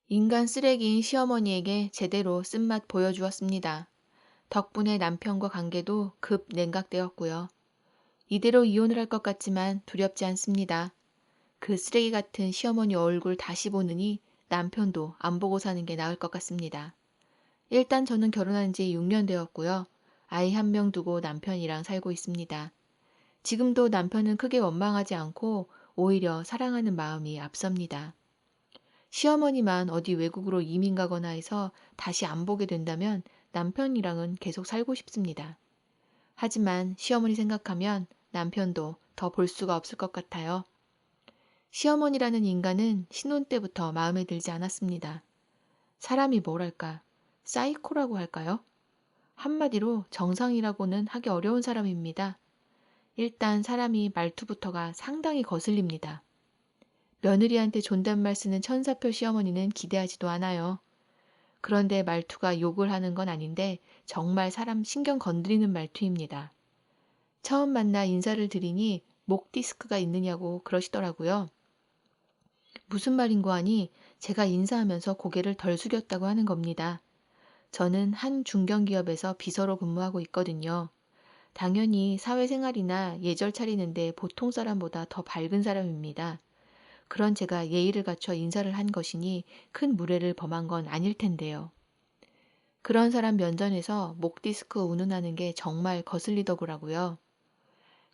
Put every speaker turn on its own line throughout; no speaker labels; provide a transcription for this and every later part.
인간 쓰레기인 시어머니에게 제대로 쓴맛 보여주었습니다. 덕분에 남편과 관계도 급 냉각되었고요. 이대로 이혼을 할 것 같지만 두렵지 않습니다. 그 쓰레기 같은 시어머니 얼굴 다시 보느니 남편도 안 보고 사는 게 나을 것 같습니다. 일단 저는 결혼한 지 6년 되었고요. 아이 한 명 두고 남편이랑 살고 있습니다. 지금도 남편은 크게 원망하지 않고 오히려 사랑하는 마음이 앞섭니다. 시어머니만 어디 외국으로 이민 가거나 해서 다시 안 보게 된다면 남편이랑은 계속 살고 싶습니다. 하지만 시어머니 생각하면 남편도 더 볼 수가 없을 것 같아요. 시어머니라는 인간은 신혼 때부터 마음에 들지 않았습니다. 사람이 뭐랄까, 사이코라고 할까요? 한마디로 정상이라고는 하기 어려운 사람입니다. 일단 사람이 말투부터가 상당히 거슬립니다. 며느리한테 존댓말 쓰는 천사표 시어머니는 기대하지도 않아요. 그런데 말투가 욕을 하는 건 아닌데 정말 사람 신경 건드리는 말투입니다. 처음 만나 인사를 드리니 목 디스크가 있느냐고 그러시더라고요. 무슨 말인고 하니 제가 인사하면서 고개를 덜 숙였다고 하는 겁니다. 저는 한 중견기업에서 비서로 근무하고 있거든요. 당연히 사회생활이나 예절 차리는데 보통 사람보다 더 밝은 사람입니다. 그런 제가 예의를 갖춰 인사를 한 것이니 큰 무례를 범한 건 아닐 텐데요. 그런 사람 면전에서 목 디스크 운운하는 게 정말 거슬리더구라고요.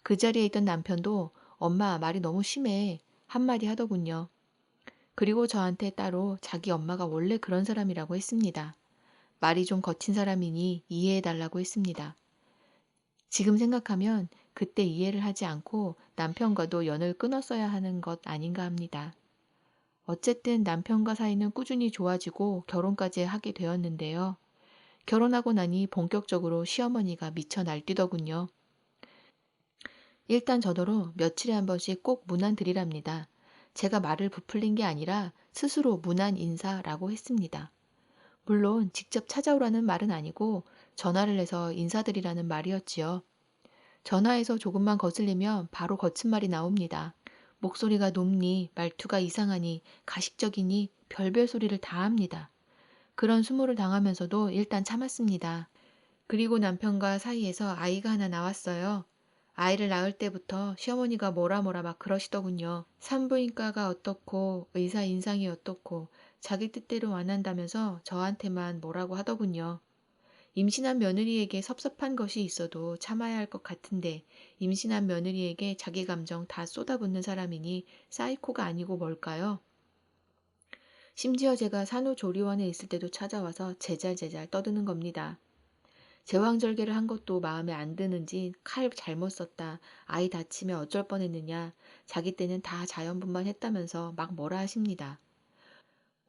그 자리에 있던 남편도 엄마 말이 너무 심해 한마디 하더군요. 그리고 저한테 따로 자기 엄마가 원래 그런 사람이라고 했습니다. 말이 좀 거친 사람이니 이해해달라고 했습니다. 지금 생각하면 그때 이해를 하지 않고 남편과도 연을 끊었어야 하는 것 아닌가 합니다. 어쨌든 남편과 사이는 꾸준히 좋아지고 결혼까지 하게 되었는데요. 결혼하고 나니 본격적으로 시어머니가 미쳐 날뛰더군요. 일단 저더러 며칠에 한 번씩 꼭 문안 드리랍니다. 제가 말을 부풀린 게 아니라 스스로 문안 인사라고 했습니다. 물론 직접 찾아오라는 말은 아니고 전화를 해서 인사드리라는 말이었지요. 전화해서 조금만 거슬리면 바로 거친 말이 나옵니다. 목소리가 높니, 말투가 이상하니, 가식적이니 별별 소리를 다 합니다. 그런 수모를 당하면서도 일단 참았습니다. 그리고 남편과 사이에서 아이가 하나 나왔어요. 아이를 낳을 때부터 시어머니가 뭐라 뭐라 막 그러시더군요. 산부인과가 어떻고 의사 인상이 어떻고 자기 뜻대로 안 한다면서 저한테만 뭐라고 하더군요. 임신한 며느리에게 섭섭한 것이 있어도 참아야 할 것 같은데 임신한 며느리에게 자기 감정 다 쏟아붓는 사람이니 사이코가 아니고 뭘까요? 심지어 제가 산후조리원에 있을 때도 찾아와서 제잘제잘 떠드는 겁니다. 제왕절개를 한 것도 마음에 안 드는지 칼 잘못 썼다, 아이 다치면 어쩔 뻔했느냐, 자기 때는 다 자연분만 했다면서 막 뭐라 하십니다.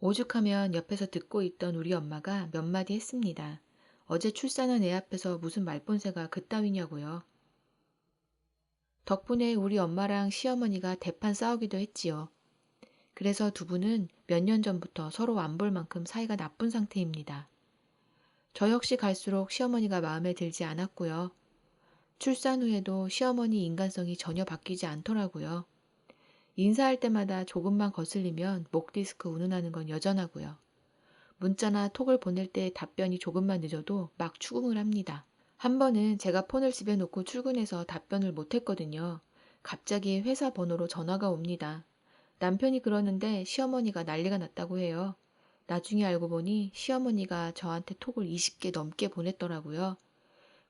오죽하면 옆에서 듣고 있던 우리 엄마가 몇 마디 했습니다. 어제 출산한 애 앞에서 무슨 말본새가 그따위냐고요. 덕분에 우리 엄마랑 시어머니가 대판 싸우기도 했지요. 그래서 두 분은 몇 년 전부터 서로 안 볼 만큼 사이가 나쁜 상태입니다. 저 역시 갈수록 시어머니가 마음에 들지 않았고요. 출산 후에도 시어머니 인간성이 전혀 바뀌지 않더라고요. 인사할 때마다 조금만 거슬리면 목 디스크 운운하는 건 여전하고요. 문자나 톡을 보낼 때 답변이 조금만 늦어도 막 추궁을 합니다. 한 번은 제가 폰을 집에 놓고 출근해서 답변을 못했거든요. 갑자기 회사 번호로 전화가 옵니다. 남편이 그러는데 시어머니가 난리가 났다고 해요. 나중에 알고 보니 시어머니가 저한테 톡을 20개 넘게 보냈더라고요.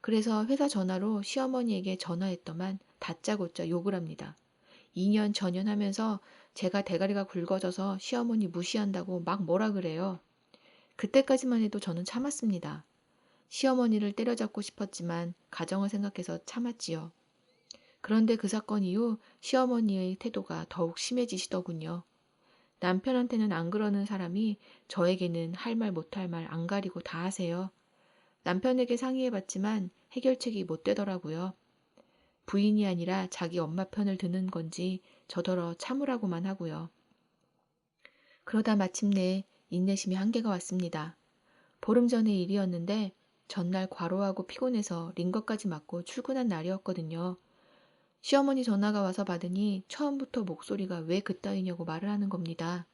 그래서 회사 전화로 시어머니에게 전화했더만 다짜고짜 욕을 합니다. 2년 전연하면서 제가 대가리가 굵어져서 시어머니 무시한다고 막 뭐라 그래요. 그때까지만 해도 저는 참았습니다. 시어머니를 때려잡고 싶었지만 가정을 생각해서 참았지요. 그런데 그 사건 이후 시어머니의 태도가 더욱 심해지시더군요. 남편한테는 안 그러는 사람이 저에게는 할 말 못할 말 안 가리고 다 하세요. 남편에게 상의해봤지만 해결책이 못 되더라고요. 부인이 아니라 자기 엄마 편을 드는 건지 저더러 참으라고만 하고요. 그러다 마침내 인내심이 한계가 왔습니다. 보름 전의 일이었는데 전날 과로하고 피곤해서 링거까지 맞고 출근한 날이었거든요. 시어머니 전화가 와서 받으니 처음부터 목소리가 왜 그따위냐고 말을 하는 겁니다.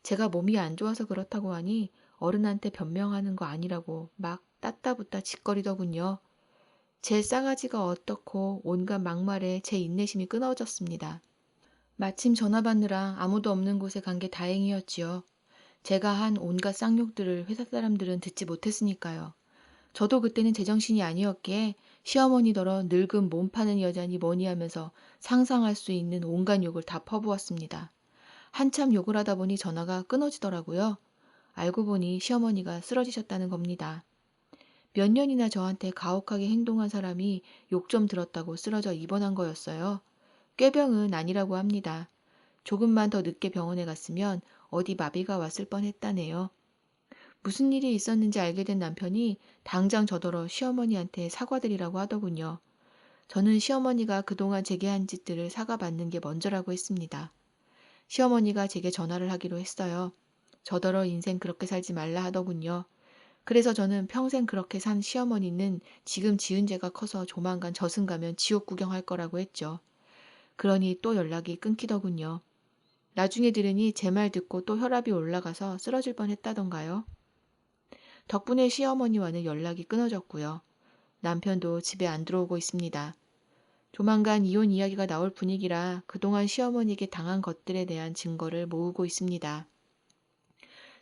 제가 몸이 안 좋아서 그렇다고 하니 어른한테 변명하는 거 아니라고 막 따따붙다 짓거리더군요. 제 싸가지가 어떻고 온갖 막말에 제 인내심이 끊어졌습니다. 마침 전화 받느라 아무도 없는 곳에 간 게 다행이었지요. 제가 한 온갖 쌍욕들을 회사 사람들은 듣지 못했으니까요. 저도 그때는 제정신이 아니었기에 시어머니더러 늙은 몸 파는 여자니 뭐니 하면서 상상할 수 있는 온갖 욕을 다 퍼부었습니다. 한참 욕을 하다 보니 전화가 끊어지더라고요. 알고 보니 시어머니가 쓰러지셨다는 겁니다. 몇 년이나 저한테 가혹하게 행동한 사람이 욕 좀 들었다고 쓰러져 입원한 거였어요. 꾀병은 아니라고 합니다. 조금만 더 늦게 병원에 갔으면 어디 마비가 왔을 뻔했다네요. 무슨 일이 있었는지 알게 된 남편이 당장 저더러 시어머니한테 사과드리라고 하더군요. 저는 시어머니가 그동안 제게 한 짓들을 사과받는 게 먼저라고 했습니다. 시어머니가 제게 전화를 하기로 했어요. 저더러 인생 그렇게 살지 말라 하더군요. 그래서 저는 평생 그렇게 산 시어머니는 지금 지은 죄가 커서 조만간 저승 가면 지옥 구경할 거라고 했죠. 그러니 또 연락이 끊기더군요. 나중에 들으니 제 말 듣고 또 혈압이 올라가서 쓰러질 뻔했다던가요. 덕분에 시어머니와는 연락이 끊어졌고요. 남편도 집에 안 들어오고 있습니다. 조만간 이혼 이야기가 나올 분위기라 그동안 시어머니에게 당한 것들에 대한 증거를 모으고 있습니다.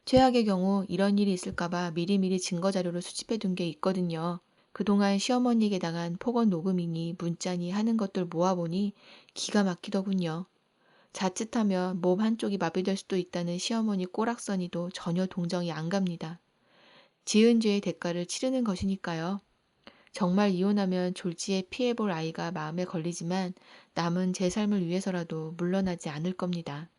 최악의 경우 이런 일이 있을까봐 미리미리 증거 자료를 수집해 둔 게 있거든요. 그동안 시어머니에게 당한 폭언 녹음이니 문자니 하는 것들 모아보니 기가 막히더군요. 자칫하면 몸 한쪽이 마비될 수도 있다는 시어머니 꼬락서니도 전혀 동정이 안 갑니다. 지은 죄의 대가를 치르는 것이니까요. 정말 이혼하면 졸지에 피해볼 아이가 마음에 걸리지만 남은 제 삶을 위해서라도 물러나지 않을 겁니다.